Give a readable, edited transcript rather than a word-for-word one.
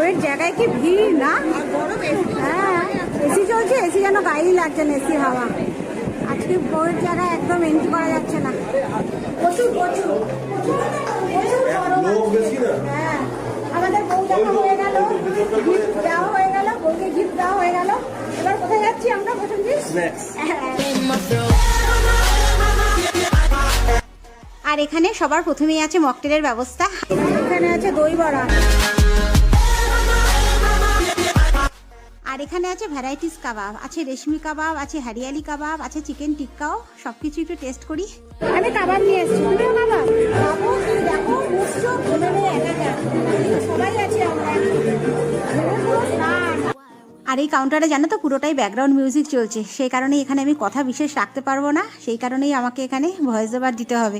বউয়ের জায়গায় কি ভিড় না? হ্যাঁ, এসি চলছে, এসি যেন গায়েই লাগছে না, এসি হাওয়া। আজকে বউয়ের জায়গায় একদম এন্ট্রি করা যাচ্ছে না, প্রচুর প্রচুর হ্যাঁ। আমাদের বউ দেখা হয়ে গেল, গিফট দেওয়া হয়ে গেল, বউকে গিফট দেওয়া হয়ে গেল। এবার কোথায় যাচ্ছি আমরা? প্রথম দিন আর এখানে সবার প্রথমেই আছে মকটেলের ব্যবস্থা। এখানে আছে দই বড়া, আর এখানে আছে ভ্যারাইটিস কাবাব, আছে রেশমি কাবাব, আছে হরিয়ালি কাবাব, আছে চিকেন টিক্কাও। সবকিছু একটু টেস্ট করি। আমি কাবাব নিয়ে এসেছি, তুমিও কাবাব খাবো? তুমি দেখো বুঝছো, বলে সবাই আছে আমরা। আর এই কাউন্টারে জানো তো পুরোটাই ব্যাকগ্রাউন্ড মিউজিক চলছে, সেই কারণেই এখানে আমি কথা বিশেষ রাখতে পারবো না, সেই কারণেই আমাকে এখানে ভয়েস ওভার দিতে হবে।